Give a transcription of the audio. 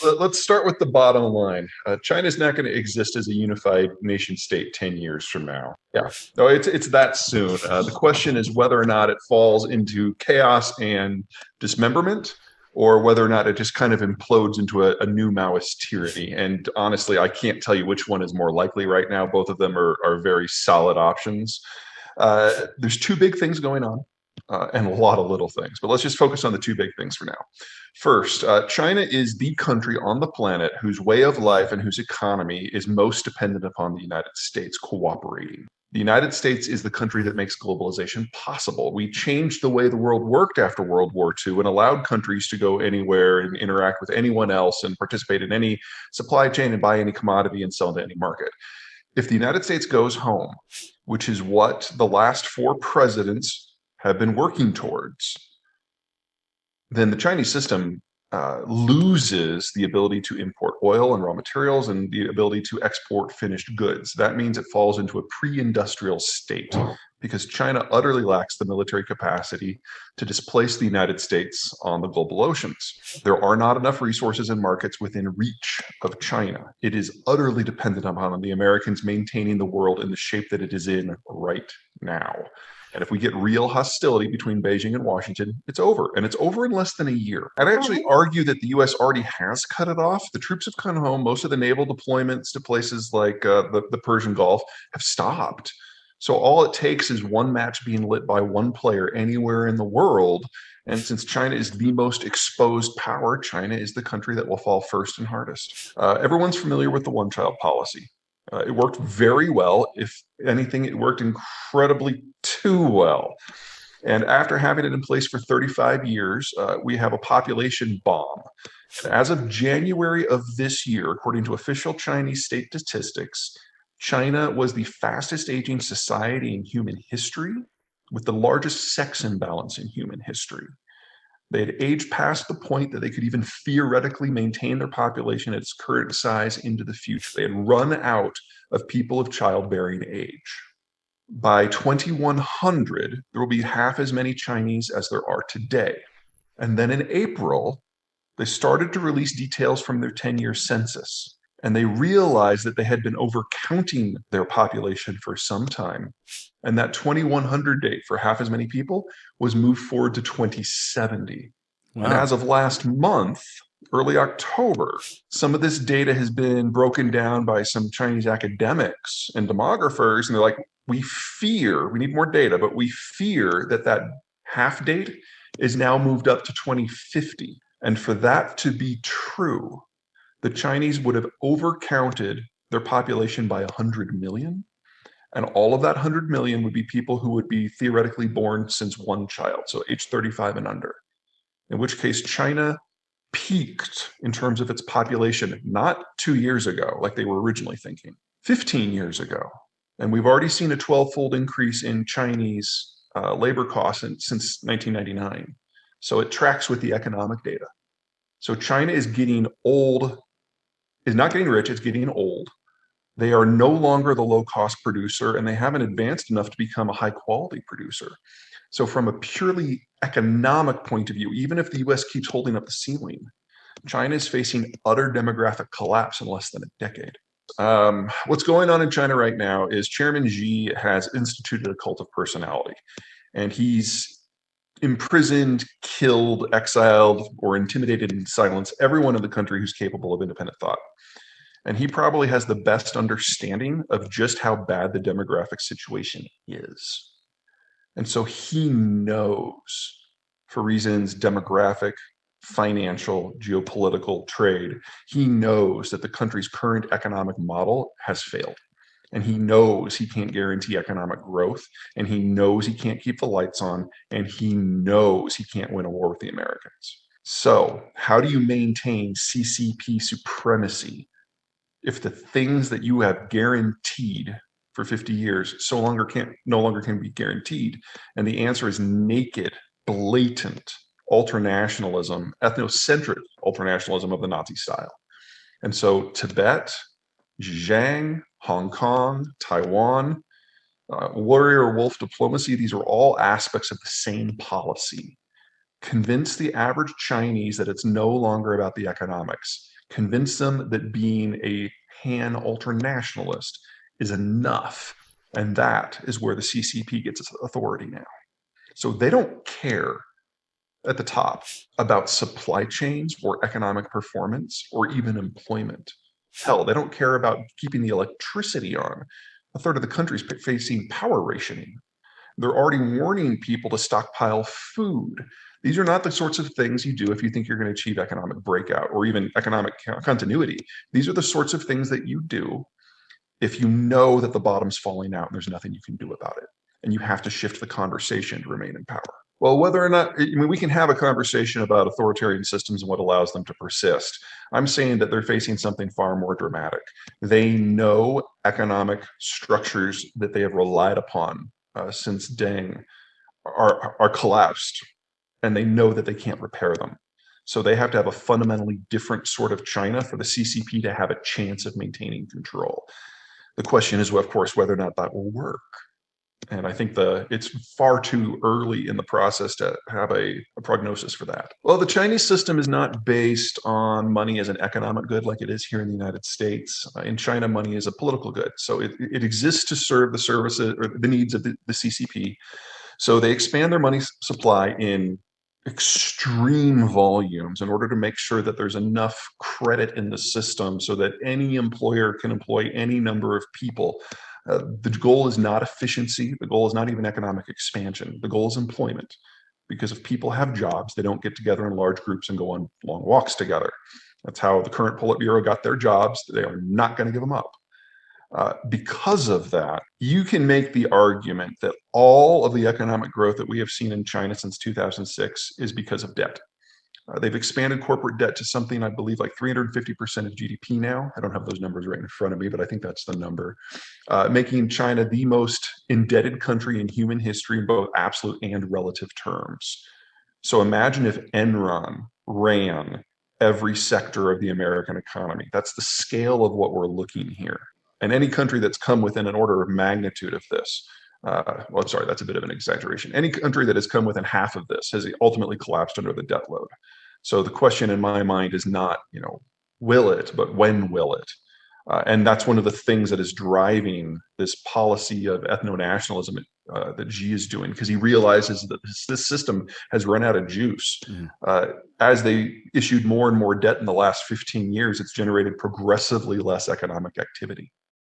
Let's start with the bottom line. China's not going to exist as a unified nation state 10 years from now. Yeah, no, it's that soon. The question is whether or not it falls into chaos and dismemberment, or whether or not it just kind of implodes into a new Maoist tyranny. And honestly, I can't tell you which one is more likely right now. Both of them are very solid options. There's two big things going on. And a lot of little things, but let's just focus on the two big things for now. First, China is the country on the planet whose way of life and whose economy is most dependent upon the United States cooperating. The United States is the country that makes globalization possible. We changed the way the world worked after World War II and allowed countries to go anywhere and interact with anyone else and participate in any supply chain and buy any commodity and sell to any market. If the United States goes home, which is what the last four presidents have been working towards, then the Chinese system loses the ability to import oil and raw materials and the ability to export finished goods. That means it falls into a pre-industrial state because China utterly lacks the military capacity to displace the United States on the global oceans. There are not enough resources and markets within reach of China. It is utterly dependent upon the Americans maintaining the world in the shape that it is in right now. And if we get real hostility between Beijing and Washington, it's over. And it's over in less than a year. I'd actually argue that the US already has cut it off. The troops have come home. Most of the naval deployments to places like the Persian Gulf have stopped. So all it takes is one match being lit by one player anywhere in the world. And since China is the most exposed power, China is the country that will fall first and hardest. Everyone's familiar with the one-child policy. It worked very well. If anything, it worked incredibly too well. And after having it in place for 35 years, we have a population bomb. As of January of this year, according to official Chinese state statistics, China was the fastest aging society in human history, with the largest sex imbalance in human history. They had aged past the point that they could even theoretically maintain their population at its current size into the future. They had run out of people of childbearing age. By 2100, there will be half as many Chinese as there are today. And then in April, they started to release details from their 10-year census. And they realized that they had been overcounting their population for some time. And that 2100 date for half as many people was moved forward to 2070. Wow. And as of last month, early October, some of this data has been broken down by some Chinese academics and demographers. And they're like, we need more data, but we fear that that half date is now moved up to 2050. And for that to be true, the Chinese would have overcounted their population by 100 million. And all of that 100 million would be people who would be theoretically born since one child, so age 35 and under. In which case, China peaked in terms of its population, not 2 years ago, like they were originally thinking, 15 years ago. And we've already seen a 12-fold increase in Chinese labor costs since 1999. So it tracks with the economic data. So China is getting old, is not getting rich, it's getting old. They are no longer the low-cost producer, and they haven't advanced enough to become a high-quality producer. So from a purely economic point of view, even if the US keeps holding up the ceiling, China is facing utter demographic collapse in less than a decade. What's going on in China right now is Chairman Xi has instituted a cult of personality, and he's imprisoned, killed, exiled, or intimidated and silenced everyone in the country who's capable of independent thought. And he probably has the best understanding of just how bad the demographic situation is. And so he knows, for reasons demographic, financial, geopolitical, trade, he knows that the country's current economic model has failed. And he knows he can't guarantee economic growth, and he knows he can't keep the lights on, and he knows he can't win a war with the Americans. So how do you maintain CCP supremacy if the things that you have guaranteed for 50 years no longer can be guaranteed? And the answer is naked, blatant ultranationalism, ethnocentric ultranationalism of the Nazi style. And so Tibet, Xinjiang, Hong Kong, Taiwan, warrior wolf diplomacy, these are all aspects of the same policy. Convince the average Chinese that it's no longer about the economics. Convince them that being a Han ultranationalist is enough. And that is where the CCP gets its authority now. So they don't care at the top about supply chains or economic performance or even employment. Hell, they don't care about keeping the electricity on. A third of the country is facing power rationing. They're already warning people to stockpile food. These are not the sorts of things you do if you think you're going to achieve economic breakout or even economic continuity. These are the sorts of things that you do if you know that the bottom's falling out and there's nothing you can do about it. And you have to shift the conversation to remain in power. Well, whether or not, I mean, we can have a conversation about authoritarian systems and what allows them to persist. I'm saying that they're facing something far more dramatic. They know economic structures that they have relied upon since Deng are collapsed, and they know that they can't repair them. So they have to have a fundamentally different sort of China for the CCP to have a chance of maintaining control. The question is, of course, whether or not that will work. And I think it's far too early in the process to have a prognosis for that. Well, the Chinese system is not based on money as an economic good like it is here in the United States. In China, money is a political good. So it exists to serve the services or the needs of the CCP. So they expand their money supply in extreme volumes in order to make sure that there's enough credit in the system so that any employer can employ any number of people. The goal is not efficiency. The goal is not even economic expansion. The goal is employment. Because if people have jobs, they don't get together in large groups and go on long walks together. That's how the current Politburo got their jobs. They are not going to give them up. Because of that, you can make the argument that all of the economic growth that we have seen in China since 2006 is because of debt. They've expanded corporate debt to something, I believe, like 350% of GDP now. I don't have those numbers right in front of me, but I think that's the number, making China the most indebted country in human history in both absolute and relative terms. So imagine if Enron ran every sector of the American economy. That's the scale of what we're looking here. And any country that's come within an order of magnitude of this, well, I'm sorry, that's a bit of an exaggeration. Any country that has come within half of this has ultimately collapsed under the debt load. So the question in my mind is not, will it, but when will it? And that's one of the things that is driving this policy of ethno-nationalism that Xi is doing, because he realizes that this system has run out of juice. As they issued more and more debt in the last 15 years, it's generated progressively less economic activity.